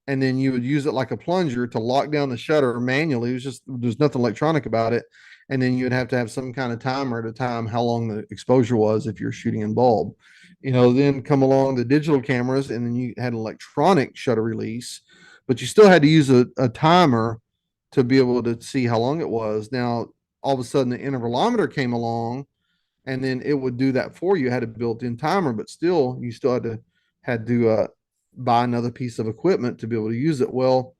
and then you would use it like a plunger to lock down the shutter manually. It was just, there's nothing electronic about it. And then you'd have to have some kind of timer to time how long the exposure was if you're shooting in bulb. Then come along the digital cameras, and then you had an electronic shutter release, but you still had to use a timer to be able to see how long it was. Now, all of a sudden the intervalometer came along, and then it would do that for you. It had a built-in timer, but still, you still had to buy another piece of equipment to be able to use it. Well,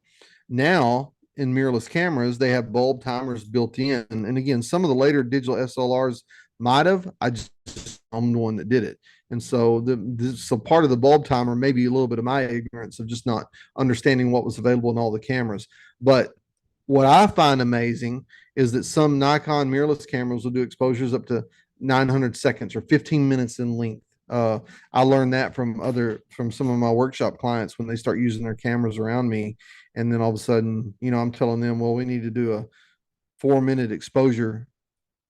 now in mirrorless cameras, they have bulb timers built in. And again, some of the later digital SLRs might have. I'm the one that did it. And so so part of the bulb timer may be a little bit of my ignorance of just not understanding what was available in all the cameras. But what I find amazing is that some Nikon mirrorless cameras will do exposures up to 900 seconds or 15 minutes in length. I learned that from some of my workshop clients when they start using their cameras around me. And then all of a sudden, I'm telling them, well, we need to do a 4-minute exposure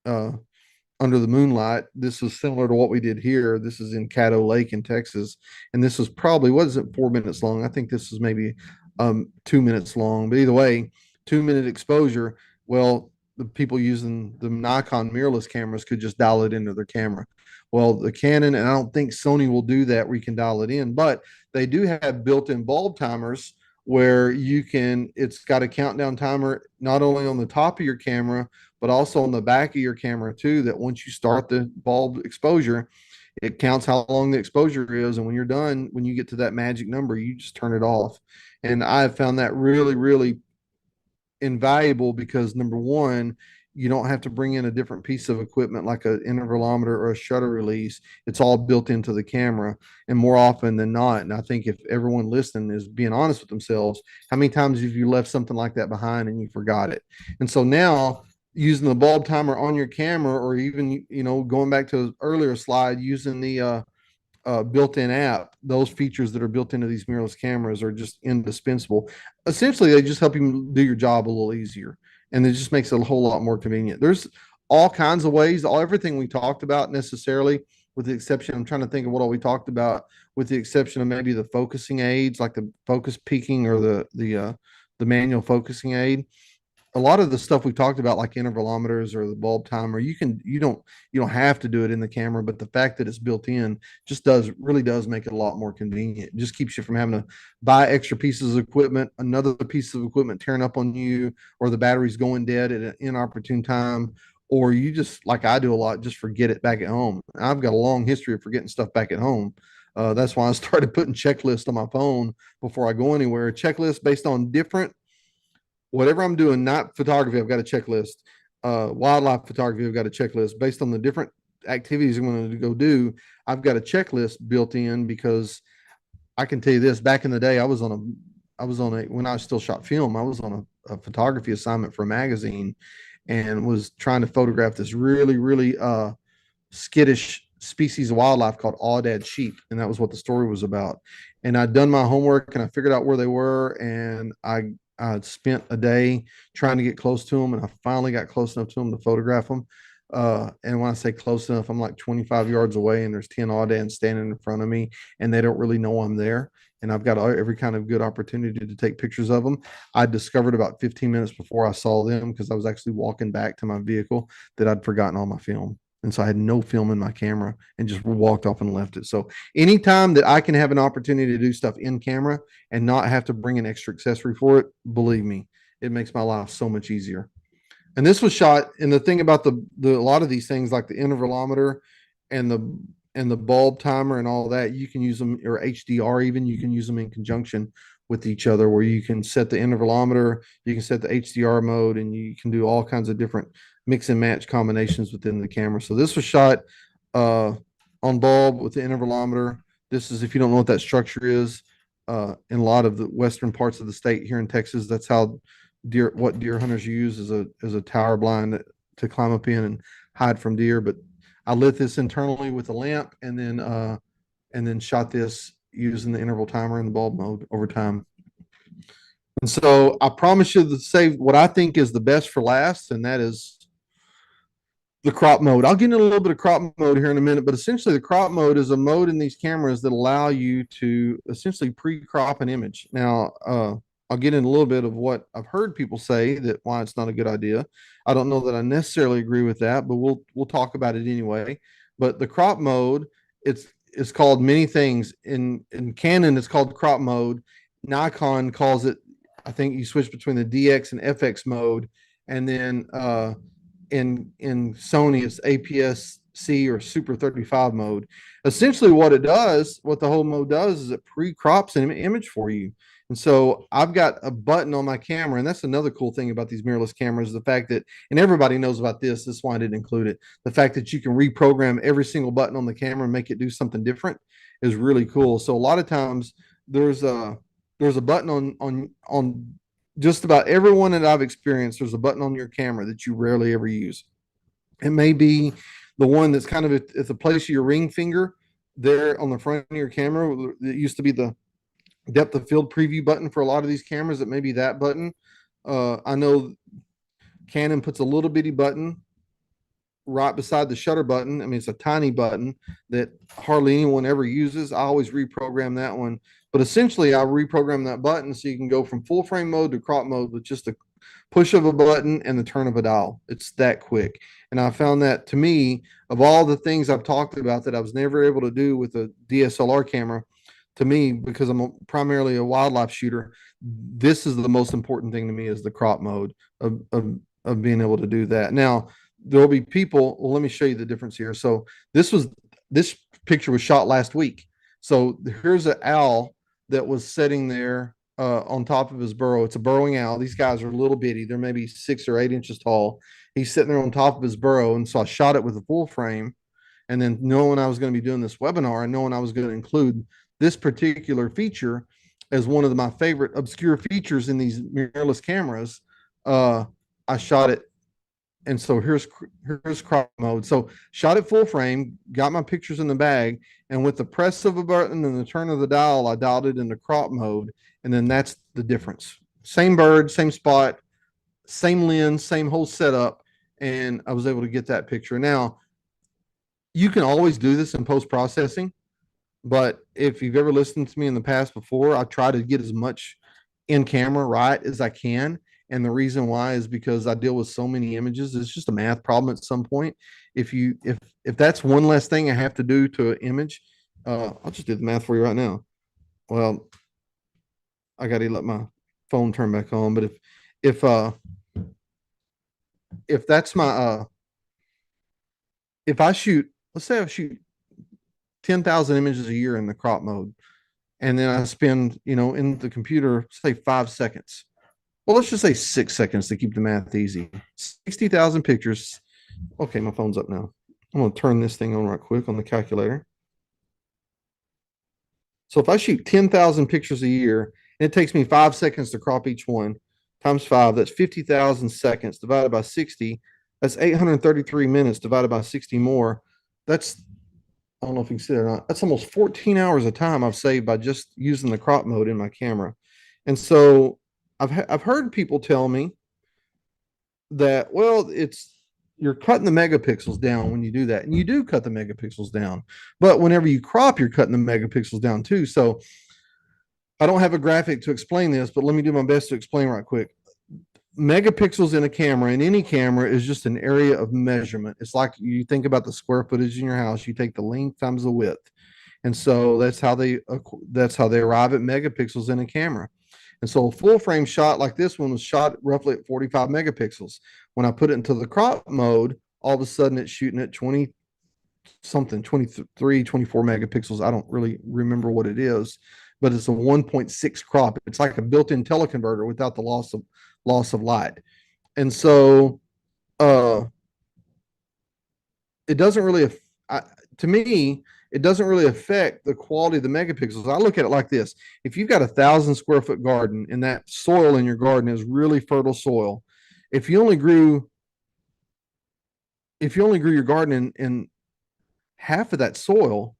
under the moonlight. This is similar to what we did here. This is in Caddo Lake in Texas. And this was probably, wasn't 4 minutes long. I think this was maybe 2 minutes long. But either way, 2-minute exposure. Well, the people using the Nikon mirrorless cameras could just dial it into their camera. Well, the Canon, and I don't think Sony will do that where you can dial it in, but they do have built-in bulb timers where it's got a countdown timer not only on the top of your camera, but also on the back of your camera too, that once you start the bulb exposure, it counts how long the exposure is. And when you're done, when you get to that magic number, you just turn it off. And I've found that really, really invaluable because number one, you don't have to bring in a different piece of equipment like an intervalometer or a shutter release. It's all built into the camera. And more often than not, and I think if everyone listening is being honest with themselves, how many times have you left something like that behind and you forgot it? And so now using the bulb timer on your camera, or even, going back to an earlier slide, using the built-in app, those features that are built into these mirrorless cameras are just indispensable. Essentially, they just help you do your job a little easier, and it just makes it a whole lot more convenient. There's all kinds of ways, everything we talked about necessarily, with the exception, I'm trying to think of what all we talked about, with the exception of maybe the focusing aids, like the focus peaking or the manual focusing aid. A lot of the stuff we talked about, like intervalometers or the bulb timer, you don't have to do it in the camera, but the fact that it's built in just really does make it a lot more convenient. It just keeps you from having to buy extra pieces of equipment, another piece of equipment tearing up on you, or the battery's going dead at an inopportune time, or you just, like I do a lot, just forget it back at home. I've got a long history of forgetting stuff back at home. That's why I started putting checklists on my phone before I go anywhere. Checklists based on different, whatever I'm doing, not photography, I've got a checklist. Wildlife photography, I've got a checklist based on the different activities I'm going to go do. I've got a checklist built in because I can tell you this: back in the day, when I still shot film, I was on a photography assignment for a magazine and was trying to photograph this really, really skittish species of wildlife called aoudad sheep, and that was what the story was about. And I'd done my homework and I figured out where they were, and I spent a day trying to get close to them, and I finally got close enough to them to photograph them. And when I say close enough, I'm like 25 yards away, and there's 10 aoudad standing in front of me, and they don't really know I'm there. And I've got every kind of good opportunity to take pictures of them. I discovered about 15 minutes before I saw them, because I was actually walking back to my vehicle, that I'd forgotten all my film. And so I had no film in my camera and just walked off and left it. So anytime that I can have an opportunity to do stuff in camera and not have to bring an extra accessory for it, believe me, it makes my life so much easier. And this was shot. And the thing about a lot of these things, like the intervalometer and the bulb timer and all that, you can use them, or HDR even, you can use them in conjunction with each other, where you can set the intervalometer, you can set the HDR mode, and you can do all kinds of different mix and match combinations within the camera. So this was shot on bulb with the intervalometer. This is, if you don't know what that structure is, in a lot of the western parts of the state here in Texas, that's how what deer hunters use as a tower blind to climb up in and hide from deer. But I lit this internally with a lamp, and then shot this using the interval timer and the bulb mode over time. And so I promise you to save what I think is the best for last, and that is the crop mode. I'll get into a little bit of crop mode here in a minute, but essentially the crop mode is a mode in these cameras that allow you to essentially pre-crop an image. Now, I'll get in a little bit of what I've heard people say, that why it's not a good idea. I don't know that I necessarily agree with that, but we'll talk about it anyway. But the crop mode, it's called many things. In Canon, it's called crop mode. Nikon calls it, I think you switch between the DX and FX mode, and then in Sony, it's APS-C or Super 35 mode. Essentially, what the whole mode does is it pre-crops an image for you. And so I've got a button on my camera, and that's another cool thing about these mirrorless cameras, the fact that, and everybody knows about this, that's why I didn't include it, the fact that you can reprogram every single button on the camera and make it do something different is really cool. So a lot of times there's a button on just about everyone that I've experienced, there's a button on your camera that you rarely ever use. It may be the one that's kind of at the place of your ring finger there on the front of your camera. It used to be the depth of field preview button for a lot of these cameras. It may be that button. I know Canon puts a little bitty button right beside the shutter button. I mean, it's a tiny button that hardly anyone ever uses. I always reprogram that one. But essentially, I reprogram that button so you can go from full frame mode to crop mode with just a push of a button and the turn of a dial. It's that quick. And I found that, to me, of all the things I've talked about that I was never able to do with a DSLR camera, to me, because I'm primarily a wildlife shooter, this is the most important thing to me, is the crop mode of being able to do that. Now, there'll be people, well, let me show you the difference here. So this picture was shot last week. So here's an owl that was sitting there on top of his burrow. It's a burrowing owl. These guys are little bitty. They're maybe 6 or 8 inches tall. He's sitting there on top of his burrow. And so I shot it with a full frame. And then knowing I was going to be doing this webinar and knowing I was going to include this particular feature as one of my favorite obscure features in these mirrorless cameras, I shot it. And so here's crop mode. So shot it full frame, got my pictures in the bag, and with the press of a button and the turn of the dial, I dialed it into crop mode. And then that's the difference. Same bird, same spot, same lens, same whole setup. And I was able to get that picture. Now, you can always do this in post processing, but if you've ever listened to me in the past before, I try to get as much in camera right as I can. And the reason why is because I deal with so many images. It's just a math problem at some point. If that's one less thing I have to do to an image, I'll just do the math for you right now. Well, I got to let my phone turn back on. But if that's my if I shoot, let's say I shoot 10,000 images a year in the crop mode, and then I spend, in the computer, say 5 seconds. Well, let's just say 6 seconds to keep the math easy. 60,000 pictures. Okay, my phone's up now. I'm going to turn this thing on right quick on the calculator. So if I shoot 10,000 pictures a year, and it takes me 5 seconds to crop each one, times 5, that's 50,000 seconds divided by 60. That's 833 minutes divided by 60 more. That's, I don't know if you can see it or not. That's almost 14 hours of time I've saved by just using the crop mode in my camera. And so I've heard people tell me that, well, you're cutting the megapixels down when you do that. And you do cut the megapixels down. But whenever you crop, you're cutting the megapixels down too. So I don't have a graphic to explain this, but let me do my best to explain right quick. Megapixels in a camera, in any camera, is just an area of measurement. It's like you think about the square footage in your house. You take the length times the width. And so that's how they arrive at megapixels in a camera. And so a full frame shot like this one was shot roughly at 45 megapixels. When I put it into the crop mode, all of a sudden it's shooting at 20 something, 23, 24 megapixels. I don't really remember what it is, but it's a 1.6 crop. It's like a built-in teleconverter without the loss of light. And so it doesn't really, to me, it doesn't really affect the quality of the megapixels. I look at it like this. If you've got 1,000 square foot garden and that soil in your garden is really fertile soil, if you only grew your garden in half of that soil,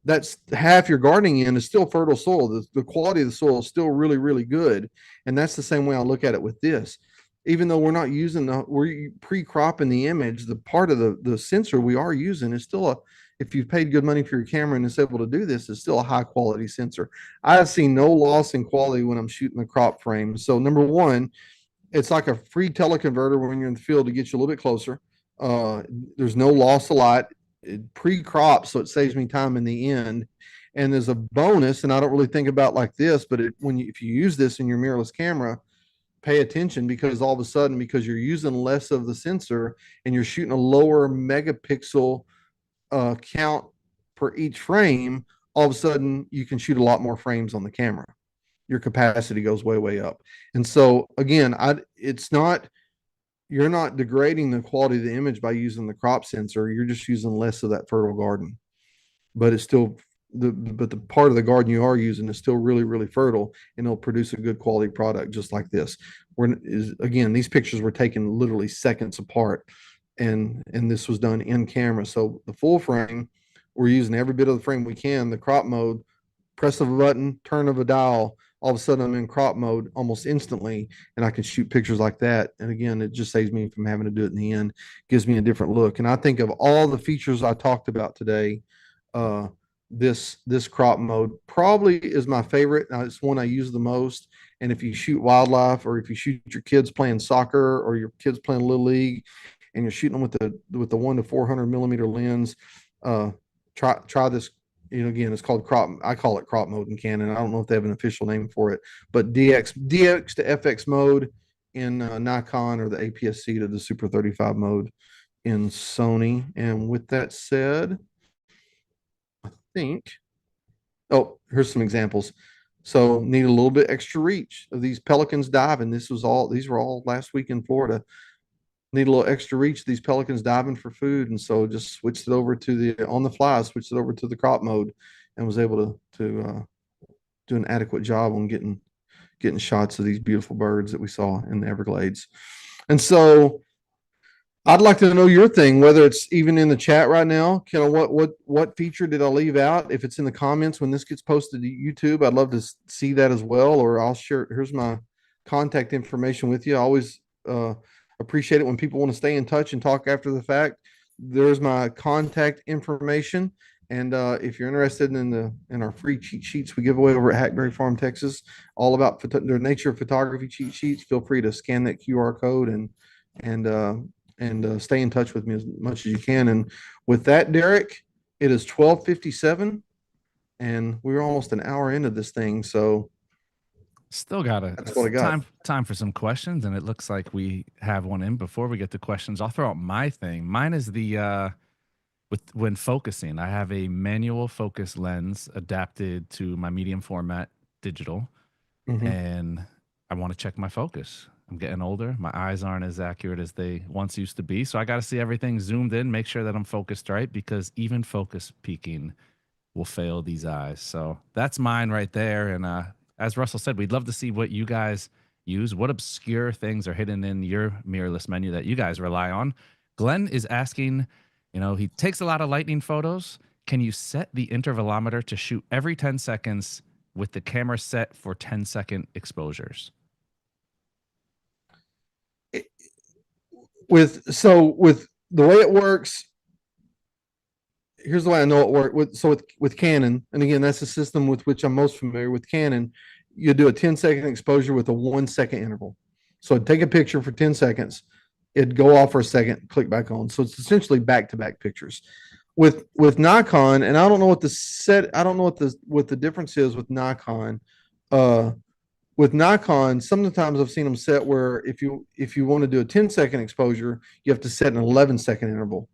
that's half your gardening in is still fertile soil. The quality of the soil is still really, really good. And that's the same way I look at it with this. Even though we're not using we're pre-cropping the image, the part of the sensor we are using is still if you've paid good money for your camera and it's able to do this, it's still a high quality sensor. I have seen no loss in quality when I'm shooting the crop frame. So number one, it's like a free teleconverter when you're in the field to get you a little bit closer. There's no loss of light. It pre-crop, so it saves me time in the end. And there's a bonus, and I don't really think about like this, but if you use this in your mirrorless camera, pay attention, because all of a sudden, because you're using less of the sensor and you're shooting a lower megapixel count per each frame, all of a sudden you can shoot a lot more frames on the camera. Your capacity goes way, way up. And so again, you're not degrading the quality of the image by using the crop sensor. You're just using less of that fertile garden, but it's still but the part of the garden you are using is still really, really fertile, and it'll produce a good quality product just like this. Again, these pictures were taken literally seconds apart, and this was done in camera. So the full frame, we're using every bit of the frame we can. The crop mode, press of a button, turn of a dial, all of a sudden I'm in crop mode almost instantly, and I can shoot pictures like that. And again, it just saves me from having to do it in the end, gives me a different look. And I think of all the features I talked about today, this crop mode probably is my favorite. It's one I use the most. And if you shoot wildlife, or if you shoot your kids playing soccer, or your kids playing little league, and you're shooting them with the 1 to 400 millimeter lens, try this. Again, it's called crop. I call it crop mode in Canon. I don't know if they have an official name for it, but DX to FX mode in Nikon, or the APS-C to the Super 35 mode in Sony. And with that said, I think, here's some examples. So need a little bit extra reach of these pelicans diving. These were all last week in Florida. Need a little extra reach of these pelicans diving for food. And so just switched it over to on the fly, switched it over to the crop mode and was able to do an adequate job on getting shots of these beautiful birds that we saw in the Everglades. And so I'd like to know your thing, whether it's even in the chat right now. Kind of what feature did I leave out? If it's in the comments when this gets posted to YouTube, I'd love to see that as well. Or I'll share. Here's my contact information with you. I always appreciate it when people want to stay in touch and talk after the fact. There's my contact information. And if you're interested in our free cheat sheets we give away over at Hackberry Farm, Texas, all about the nature of photography cheat sheets, feel free to scan that QR code and stay in touch with me as much as you can. And with that, Derek, it is 12:57, and we're almost an hour into this thing. So still got that's what I got. time for some questions, and it looks like we have one in. Before we get to questions, I'll throw out my thing. Mine is the when focusing. I have a manual focus lens adapted to my medium format digital, and I want to check my focus. I'm getting older. My eyes aren't as accurate as they once used to be. So I got to see everything zoomed in, make sure that I'm focused right, because even focus peaking will fail these eyes. So that's mine right there. And as Russell said, we'd love to see what you guys use. What obscure things are hidden in your mirrorless menu that you guys rely on? Glenn is asking, he takes a lot of lightning photos. Can you set the intervalometer to shoot every 10 seconds with the camera set for 10-second exposures? With the way it works, here's the way I know it works. With Canon, and again, that's the system with which I'm most familiar with. Canon, you do a 10-second exposure with a 1-second interval. So I'd take a picture for 10 seconds, it'd go off for a second, click back on. So it's essentially back-to-back pictures. With Nikon, and I don't know what the difference is with Nikon. With Nikon, sometimes I've seen them set where if you want to do a 10-second exposure, you have to set an 11-second interval.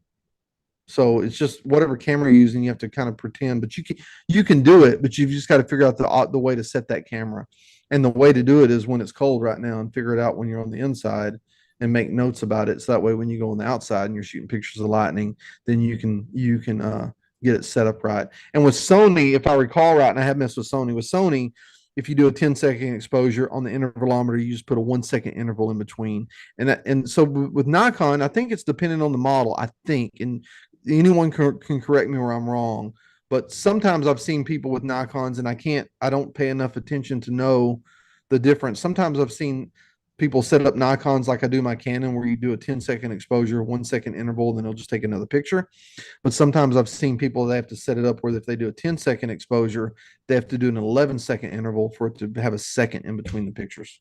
So it's just whatever camera you're using, you have to kind of pretend, but you can do it, but you've just got to figure out the way to set that camera. And the way to do it is when it's cold right now, and figure it out when you're on the inside and make notes about it. So that way, when you go on the outside and you're shooting pictures of lightning, then you can get it set up right. And with Sony, if I recall right, and I have messed with Sony, if you do a 10-second exposure on the intervalometer, you just put a 1-second interval in between. And so with Nikon, I think it's dependent on the model, I think, and anyone can correct me where I'm wrong, but sometimes I've seen people with Nikons and I don't pay enough attention to know the difference. Sometimes I've seen people set up Nikons like I do my Canon, where you do a 10-second exposure, 1-second interval, then they'll just take another picture. But sometimes I've seen people, they have to set it up where if they do a 10-second exposure, they have to do an 11-second interval for it to have a second in between the pictures.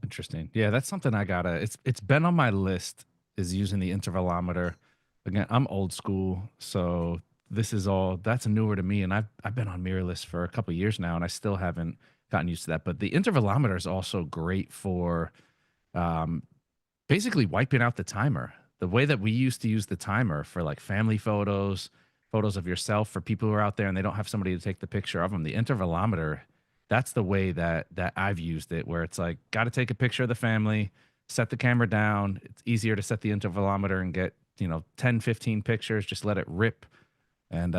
Interesting. Yeah, that's something I gotta. It's been on my list, is using the intervalometer. Again, I'm old school, so that's newer to me, and I've been on mirrorless for a couple of years now, and I still haven't gotten used to that. But the intervalometer is also great for basically wiping out the timer. The way that we used to use the timer for like family photos of yourself, for people who are out there and they don't have somebody to take the picture of them, the intervalometer, that's the way that I've used it, where it's like, got to take a picture of the family, set the camera down. It's easier to set the intervalometer and get 10, 15 pictures, just let it rip. And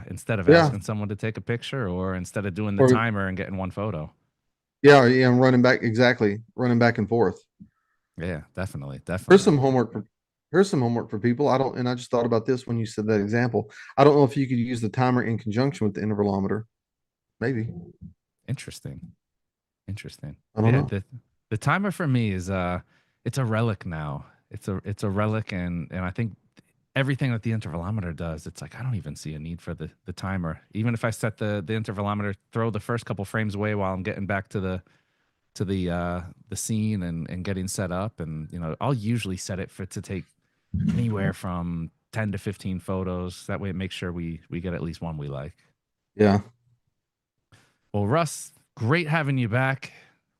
instead of asking someone to take a picture, or instead of doing the timer and getting one photo. Yeah, I'm running back and forth. Yeah, definitely. Here's some homework for people. I just thought about this when you said that example. I don't know if you could use the timer in conjunction with the intervalometer. Maybe. Interesting. I don't know. The timer for me is it's a relic now. It's a relic, and I think everything that the intervalometer does, it's like I don't even see a need for the timer. Even if I set the intervalometer, throw the first couple frames away while I'm getting back to the scene and getting set up, and I'll usually set it to take anywhere from 10 to 15 photos. That way it makes sure we get at least one we like. Yeah. Well, Russ, great having you back.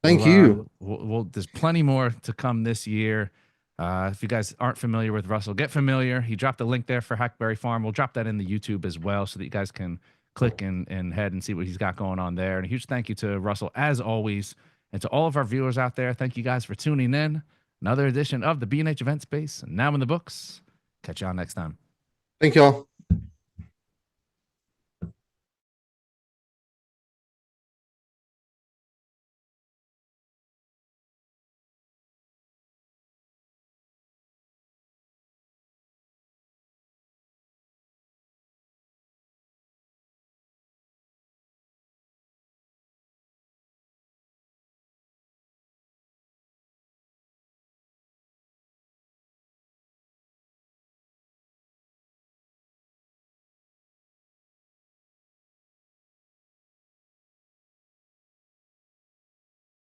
Thank you. There's plenty more to come this year. If you guys aren't familiar with Russell, get familiar. He dropped a link there for Hackberry Farm. We'll drop that in the YouTube as well, so that you guys can click and head and see what he's got going on there. And a huge thank you to Russell, as always, and to all of our viewers out there. Thank you guys for tuning in. Another edition of the B&H Event Space, now in the books. Catch y'all next time. Thank y'all.